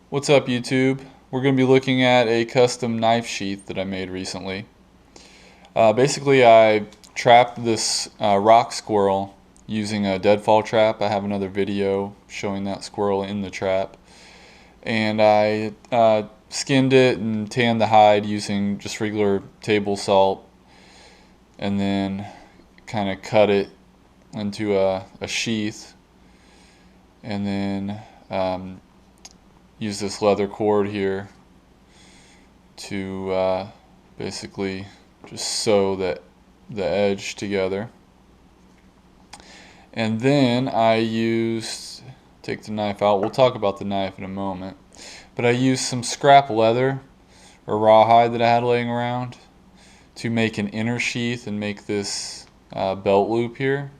What's up, YouTube? We're going to be looking at a custom knife sheath that I made recently. Basically, I trapped this rock squirrel using a deadfall trap. I have another video showing that squirrel in the trap. And I skinned it and tanned the hide using just regular table salt, and then kind of cut it into a sheath, and then use this leather cord here to basically just sew the edge together. And then take the knife out. We'll talk about the knife in a moment. But I used some scrap leather or rawhide that I had laying around to make an inner sheath and make this belt loop here.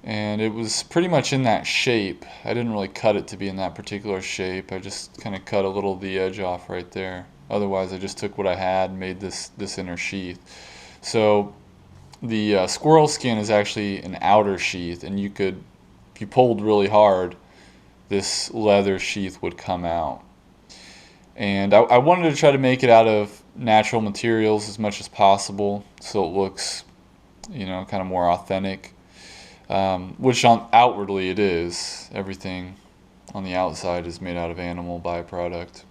And it was pretty much in that shape. I didn't really cut it to be in that particular shape. I just kind of cut a little of the edge off right there. Otherwise, I just took what I had and made this inner sheath. So the squirrel skin is actually an outer sheath, and if you pulled really hard, this leather sheath would come out. And I wanted to try to make it out of natural materials as much as possible, so it looks, kind of more authentic. Which outwardly it is. Everything on the outside is made out of animal byproduct.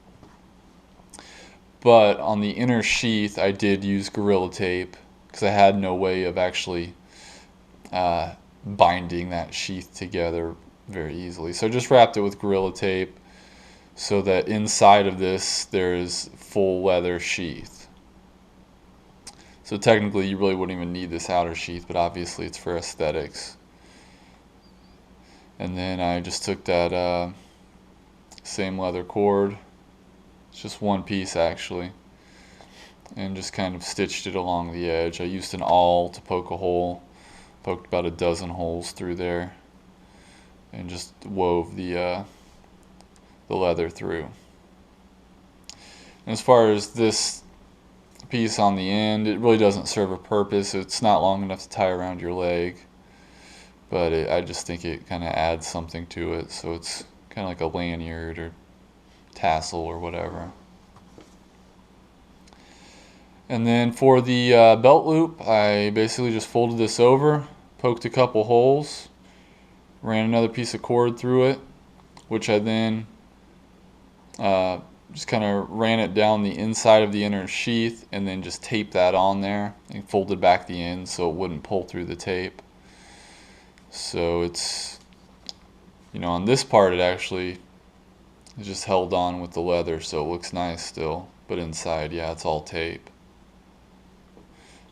But on the inner sheath, I did use Gorilla Tape because I had no way of actually binding that sheath together very easily. So I just wrapped it with Gorilla Tape so that inside of this there is full leather sheath. So technically you really wouldn't even need this outer sheath, but obviously it's for aesthetics. And then I just took that same leather cord, it's just one piece actually, and just kind of stitched it along the edge. I used an awl to poke a hole, poked about a dozen holes through there, and just wove the leather through. And as far as this piece on the end, it really doesn't serve a purpose. It's not long enough to tie around your leg. But I just think it kind of adds something to it, so it's kind of like a lanyard or tassel or whatever. And then for the belt loop, I basically just folded this over, poked a couple holes, ran another piece of cord through it, which I then just kind of ran it down the inside of the inner sheath, and then just taped that on there and folded back the end so it wouldn't pull through the tape. So it's, on this part it actually is just held on with the leather, so it looks nice still, but inside, yeah, it's all tape.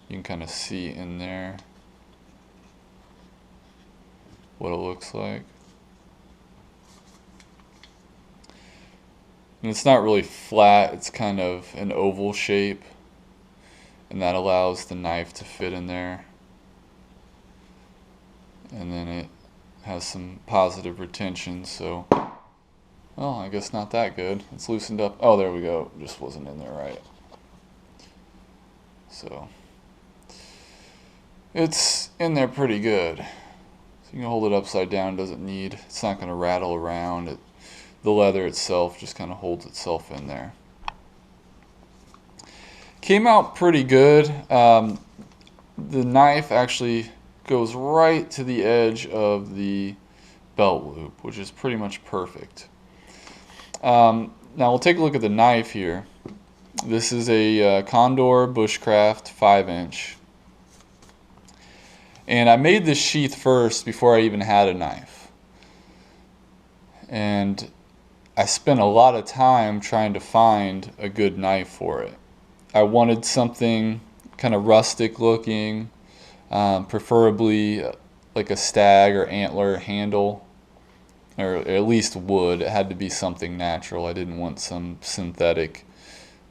You can kind of see in there what it looks like. And it's not really flat, it's kind of an oval shape, and that allows the knife to fit in there. And then it has some positive retention, so, well, I guess not that good. It's loosened up. Oh, there we go. It just wasn't in there right. So it's in there pretty good. So you can hold it upside down. It's not going to rattle around. The leather itself just kind of holds itself in there. Came out pretty good. The knife actually goes right to the edge of the belt loop, which is pretty much perfect. Now we'll take a look at the knife here. This is a Condor Bushcraft 5-inch. And I made this sheath first before I even had a knife. And I spent a lot of time trying to find a good knife for it. I wanted something kind of rustic looking, preferably like a stag or antler handle, or at least wood. It had to be something natural. I didn't want some synthetic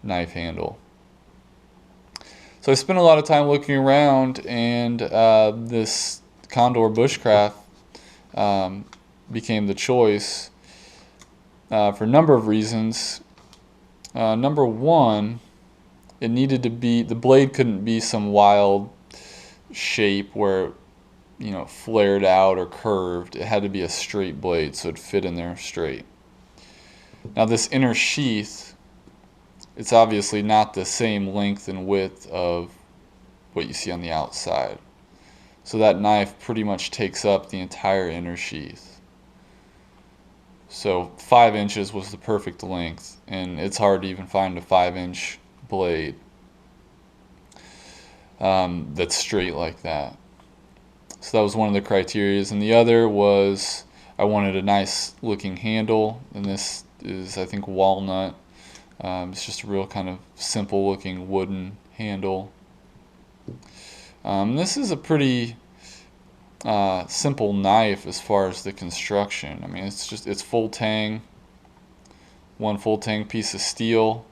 knife handle. So I spent a lot of time looking around, and this Condor Bushcraft became the choice for a number of reasons. Number one, the blade couldn't be some wild shape where flared out or curved. It had to be a straight blade so it'd fit in there straight. Now this inner sheath, it's obviously not the same length and width of what you see on the outside. So that knife pretty much takes up the entire inner sheath. So 5 inches was the perfect length, and it's hard to even find a 5-inch blade that's straight like that. So that was one of the criterias, and the other was I wanted a nice looking handle, and this is, I think, walnut. It's just a real kind of simple looking wooden handle. This is a pretty simple knife as far as the construction. I mean, it's full tang, one full tang piece of steel,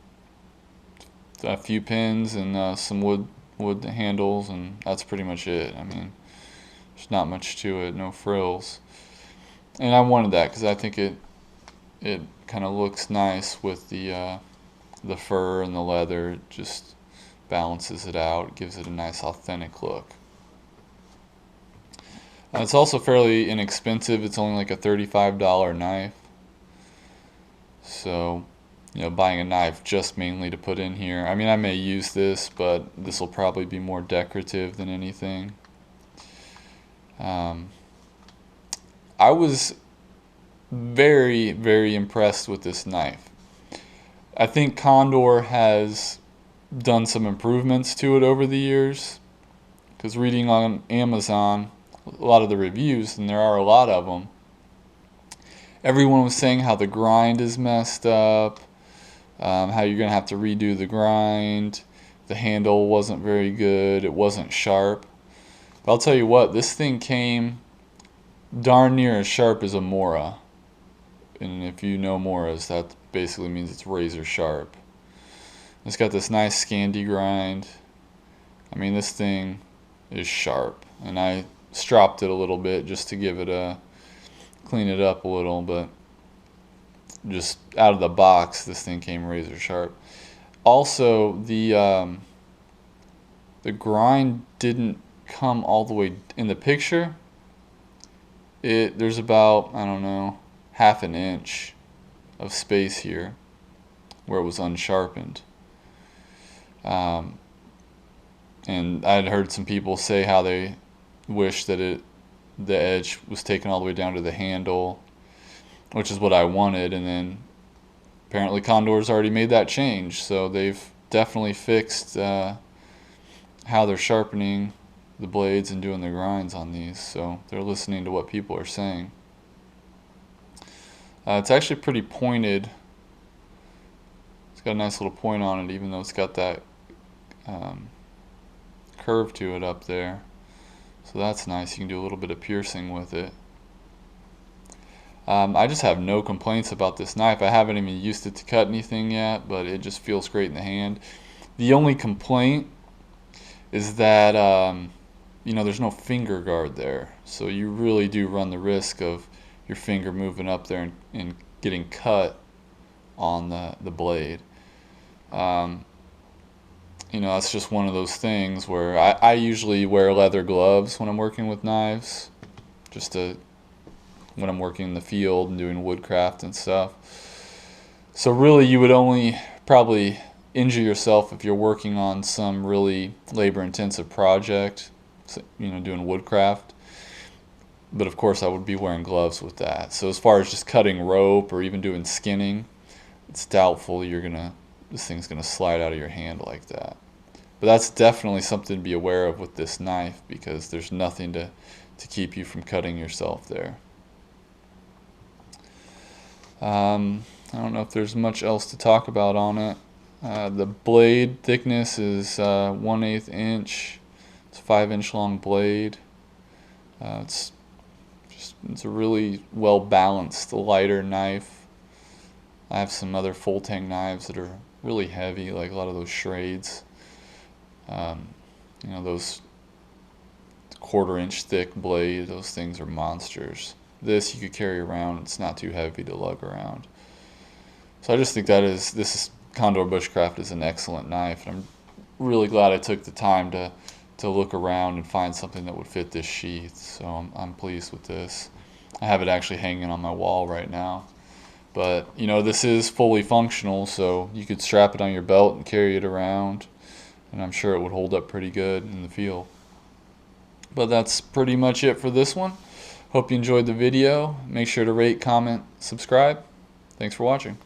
a few pins, and some wood handles, and that's pretty much it. I mean, there's not much to it, no frills. And I wanted that because I think it kind of looks nice with the fur and the leather. It just balances it out, gives it a nice authentic look. It's also fairly inexpensive. It's only like a $35 knife. So, buying a knife just mainly to put in here. I mean, I may use this, but this will probably be more decorative than anything. I was very, very impressed with this knife. I think Condor has done some improvements to it over the years, because reading on Amazon a lot of the reviews, and there are a lot of them, everyone was saying how the grind is messed up, how you're going to have to redo the grind, the handle wasn't very good, it wasn't sharp. But I'll tell you what, this thing came darn near as sharp as a Mora. And if you know Moras, that basically means it's razor sharp. It's got this nice Scandi grind. I mean, this thing is sharp, and I stropped it a little bit just to give it clean it up a little, but just out of the box this thing came razor sharp. Also, the grind didn't come all the way in the picture. There's about, I don't know, half an inch of space here where it was unsharpened. And I'd heard some people say how they wish that the edge was taken all the way down to the handle, which is what I wanted, and then apparently Condor's already made that change, so they've definitely fixed how they're sharpening the blades and doing the grinds on these, so they're listening to what people are saying. It's actually pretty pointed. It's got a nice little point on it, even though it's got that curve to it up there. So that's nice. You can do a little bit of piercing with it. I just have no complaints about this knife. I haven't even used it to cut anything yet, but it just feels great in the hand. The only complaint is that there's no finger guard there, so you really do run the risk of your finger moving up there and getting cut on the blade. That's just one of those things where I usually wear leather gloves when I'm working with knives, when I'm working in the field and doing woodcraft and stuff. So really you would only probably injure yourself if you're working on some really labor-intensive project, doing woodcraft. But of course I would be wearing gloves with that. So as far as just cutting rope or even doing skinning, it's doubtful this thing's gonna slide out of your hand like that. But that's definitely something to be aware of with this knife, because there's nothing to keep you from cutting yourself there. I don't know if there's much else to talk about on it. The blade thickness is 1/8 inch. It's a 5-inch long blade. It's a really well balanced, lighter knife. I have some other full tang knives that are really heavy, like a lot of those Schrades. Those 1/4 inch thick blade, those things are monsters. This you could carry around, it's not too heavy to lug around. So I just think this Condor Bushcraft is an excellent knife, and I'm really glad I took the time to look around and find something that would fit this sheath. So I'm pleased with this. I have it actually hanging on my wall right now. But you know, this is fully functional, so you could strap it on your belt and carry it around, and I'm sure it would hold up pretty good in the field. But that's pretty much it for this one. Hope you enjoyed the video. Make sure to rate, comment, subscribe. Thanks for watching.